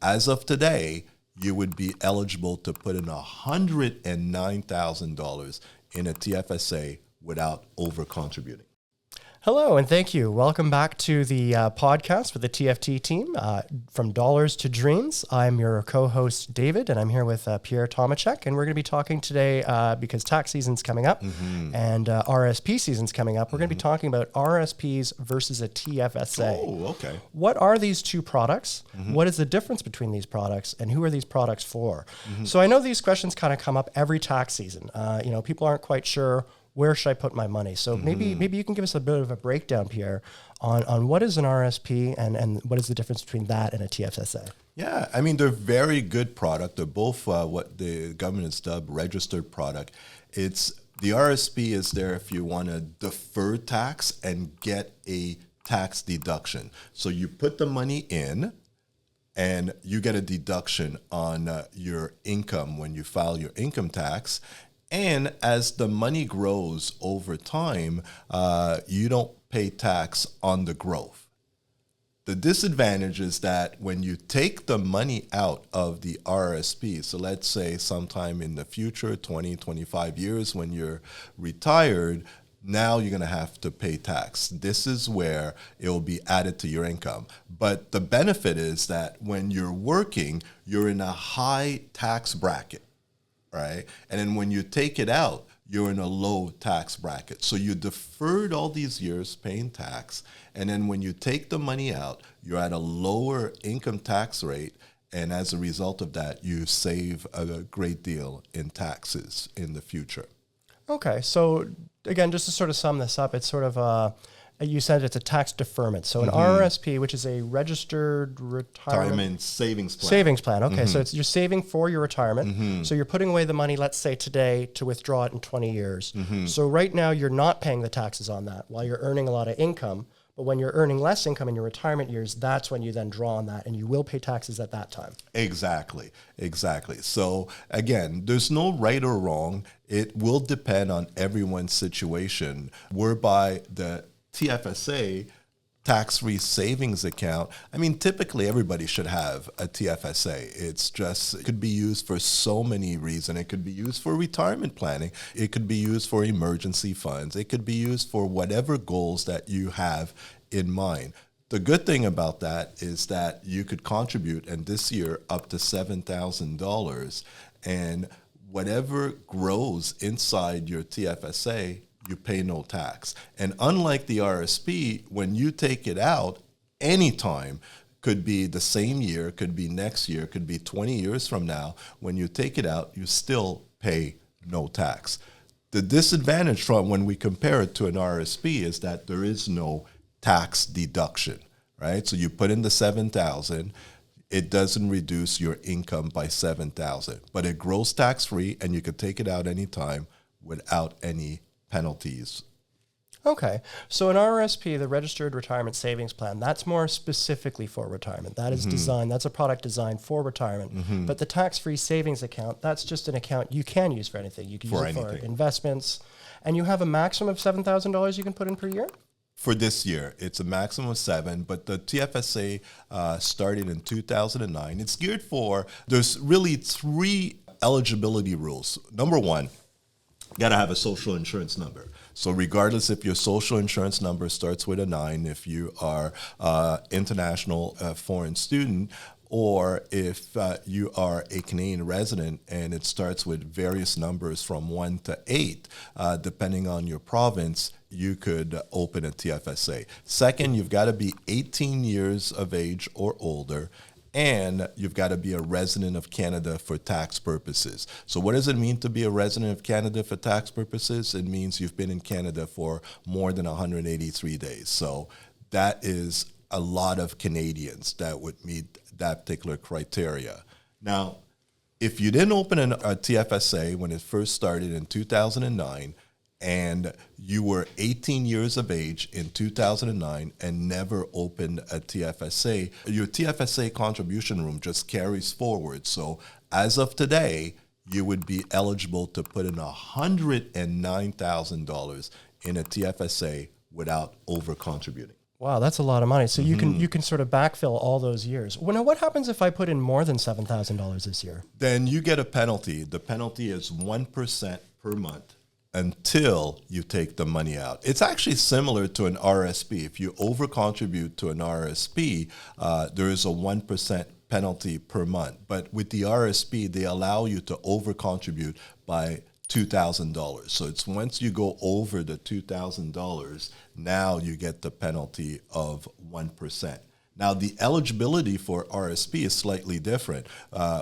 as of today, you would be eligible to put in $109,000 in a TFSA without over-contributing. Hello, and thank you. Welcome back to the podcast with the TFT team, From Dollars to Dreams. I'm your co-host, David, and I'm here with Pierre Tomacek, and we're going to be talking today, because tax season's coming up and RRSP season's coming up. We're going to be talking about RRSPs versus a TFSA. Oh, okay. What are these two products? What is the difference between these products, and who are these products for? So I know these questions kind of come up every tax season. People aren't quite sure, where should I put my money? So maybe you can give us a bit of a breakdown, Pierre, on what is an RRSP and what is the difference between that and a TFSA? Yeah, I mean, they're very good product. They're both what the government has dubbed registered product. The RRSP is there if you want to defer tax and get a tax deduction. So you put the money in and you get a deduction on your income when you file your income tax. And as the money grows over time, you don't pay tax on the growth. The disadvantage is that when you take the money out of the RRSP, so let's say sometime in the future, 20, 25 years when you're retired, now you're going to have to pay tax. This is where it will be added to your income. But the benefit is that when you're working, you're in a high tax bracket. Right? And then when you take it out, you're in a low tax bracket. So you deferred all these years paying tax. And then when you take the money out, you're at a lower income tax rate. And as a result of that, you save a great deal in taxes in the future. Okay. So again, just to sort of sum this up, it's sort of you said it's a tax deferment. So an RRSP, which is a registered retirement savings plan. Savings plan. Okay, so you're saving for your retirement. So you're putting away the money, let's say today, to withdraw it in 20 years. So right now you're not paying the taxes on that while you're earning a lot of income. But when you're earning less income in your retirement years, that's when you then draw on that, and you will pay taxes at that time. Exactly. So again, there's no right or wrong. It will depend on everyone's situation, whereby the TFSA, tax-free savings account. I mean, typically everybody should have a TFSA. It could be used for so many reasons. It could be used for retirement planning. It could be used for emergency funds. It could be used for whatever goals that you have in mind. The good thing about that is that you could contribute, and this year up to $7,000, and whatever grows inside your TFSA, you pay no tax. And unlike the RRSP, when you take it out anytime, could be the same year, could be next year, could be 20 years from now, when you take it out, you still pay no tax. The disadvantage from when we compare it to an RRSP is that there is no tax deduction, right? So you put in the $7,000, it doesn't reduce your income by $7,000, but it grows tax-free and you could take it out anytime without any penalties. Okay. So an RRSP, the Registered Retirement Savings Plan, that's more specifically for retirement. That is designed, that's a product designed for retirement. But the tax-free savings account, that's just an account you can use for anything. You can use it for investments. And you have a maximum of $7,000 you can put in per year? For this year, it's a maximum of $7,000, but the TFSA started in 2009. It's geared for, there's really 3 eligibility rules. Number 1, you got to have a social insurance number. So regardless if your social insurance number starts with a 9, if you are international foreign student, or if you are a Canadian resident and it starts with various numbers from 1 to 8, depending on your province, you could open a TFSA. Second, you've got to be 18 years of age or older, and you've got to be a resident of Canada for tax purposes. So what does it mean to be a resident of Canada for tax purposes? It means you've been in Canada for more than 183 days. So that is a lot of Canadians that would meet that particular criteria. Now, if you didn't open a TFSA when it first started in 2009, and you were 18 years of age in 2009 and never opened a TFSA, your TFSA contribution room just carries forward. So as of today, you would be eligible to put in $109,000 in a TFSA without over-contributing. Wow, that's a lot of money. So you can sort of backfill all those years. Well, now what happens if I put in more than $7,000 this year? Then you get a penalty. The penalty is 1% per month until you take the money out. It's actually similar to an RRSP. If you over-contribute to an RRSP, there is a 1% penalty per month. But with the RRSP, they allow you to over-contribute by $2,000. So it's once you go over the $2,000, now you get the penalty of 1%. Now, the eligibility for RSP is slightly different,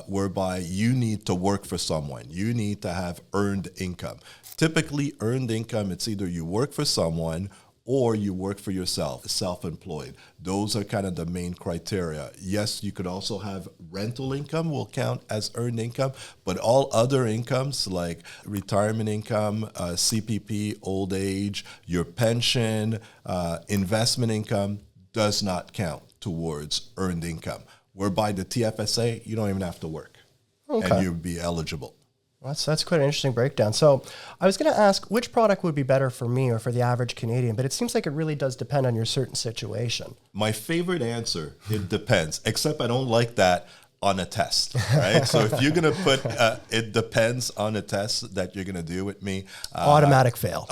whereby you need to work for someone. You need to have earned income. Typically, earned income, it's either you work for someone or you work for yourself, self-employed. Those are kind of the main criteria. Yes, you could also have rental income will count as earned income, but all other incomes like retirement income, CPP, old age, your pension, investment income does not count towards earned income. Whereby the TFSA, you don't even have to work, and you'd be eligible. That's quite an interesting breakdown. So I was going to ask which product would be better for me or for the average Canadian, but it seems like it really does depend on your certain situation. My favorite answer, it depends, except I don't like that on a test, right? So if you're going to put, it depends on a test that you're going to do with me. Automatic fail.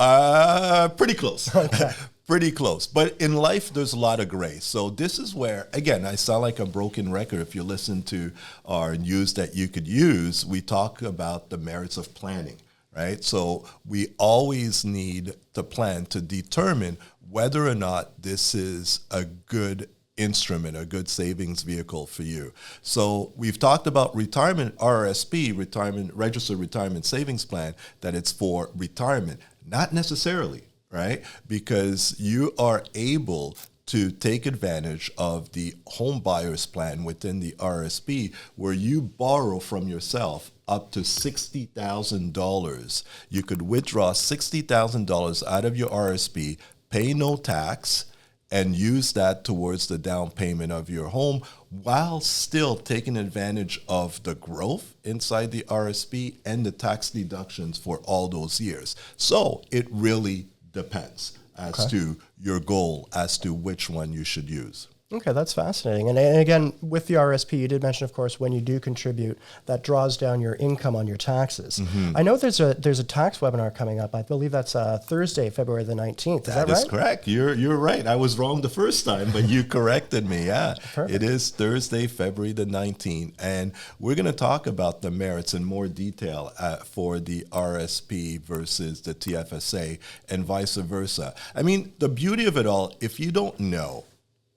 Pretty close. Okay. Pretty close. But in life, there's a lot of gray. So this is where, again, I sound like a broken record. If you listen to our news that you could use, we talk about the merits of planning, right? So we always need to plan to determine whether or not this is a good instrument, a good savings vehicle for you. So we've talked about retirement, RRSP, retirement, registered retirement savings plan, that it's for retirement. Not necessarily. Right? Because you are able to take advantage of the home buyer's plan within the RSP, where you borrow from yourself up to $60,000. You could withdraw $60,000 out of your RSP, pay no tax, and use that towards the down payment of your home while still taking advantage of the growth inside the RSP and the tax deductions for all those years. So it really depends as to your goal, as to which one you should use. Okay, that's fascinating. And again, with the RSP, you did mention, of course, when you do contribute, that draws down your income on your taxes. I know there's a tax webinar coming up. I believe that's Thursday, February the 19th. Is that right? That is correct. You're right. I was wrong the first time, but you corrected me. Yeah, Perfect. It is Thursday, February the 19th. And we're going to talk about the merits in more detail for the RSP versus the TFSA and vice versa. I mean, the beauty of it all, if you don't know,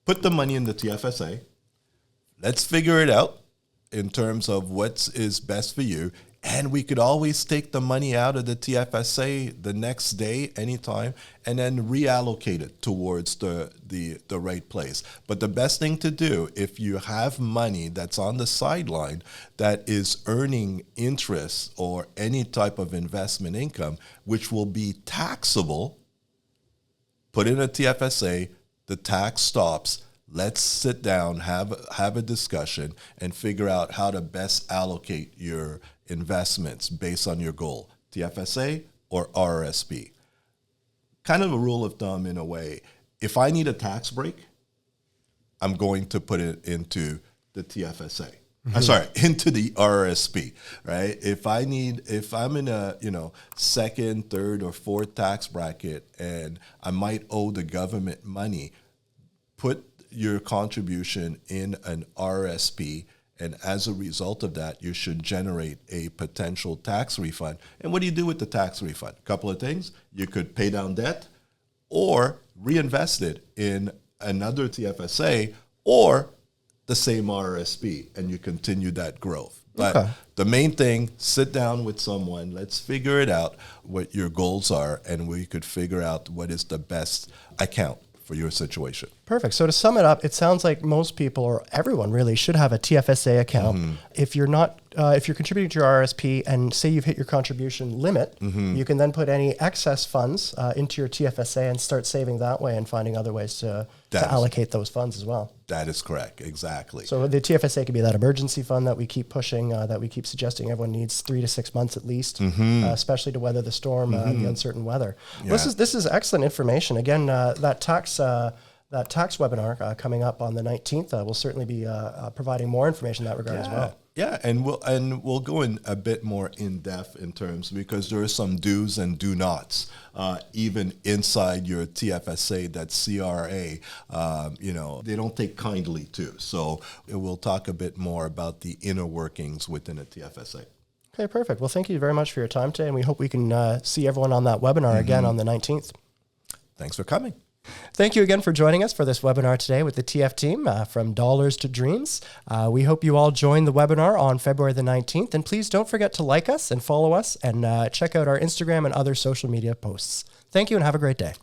put the money in the TFSA. Let's figure it out in terms of what is best for you. And we could always take the money out of the TFSA the next day, anytime, and then reallocate it towards the right place. But the best thing to do, if you have money that's on the sideline that is earning interest or any type of investment income, which will be taxable, put in a TFSA. The tax stops. Let's sit down, have a discussion, and figure out how to best allocate your investments based on your goal, TFSA or RRSP. Kind of a rule of thumb in a way. If I need a tax break, I'm going to put it into the TFSA. Into the RRSP, right? If I'm in a, second, third, or fourth tax bracket and I might owe the government money, put your contribution in an RRSP, and as a result of that, you should generate a potential tax refund. And what do you do with the tax refund? A couple of things. You could pay down debt or reinvest it in another TFSA or the same RRSP, and you continue that growth. But the main thing, sit down with someone, let's figure it out, what your goals are, and we could figure out what is the best account for your situation. Perfect. So to sum it up, it sounds like most people or everyone really should have a TFSA account. If you're not, if you're contributing to your RSP and say you've hit your contribution limit, you can then put any excess funds into your TFSA and start saving that way and finding other ways to allocate those funds as well. That is correct. Exactly. So the TFSA could be that emergency fund that we keep pushing, that we keep suggesting everyone needs 3 to 6 months at least, especially to weather the storm, the uncertain weather. Yeah. Well, this is excellent information. Again, that tax that tax webinar coming up on the 19th. We'll certainly be providing more information in that regard as well. Yeah, and we'll go in a bit more in depth in terms, because there are some do's and do nots even inside your TFSA that CRA they don't take kindly to. So we'll talk a bit more about the inner workings within a TFSA. Okay, perfect. Well, thank you very much for your time today, and we hope we can see everyone on that webinar again on the 19th. Thanks for coming. Thank you again for joining us for this webinar today with the TF team from Dollars to Dreams. We hope you all join the webinar on February the 19th. And please don't forget to like us and follow us and check out our Instagram and other social media posts. Thank you and have a great day.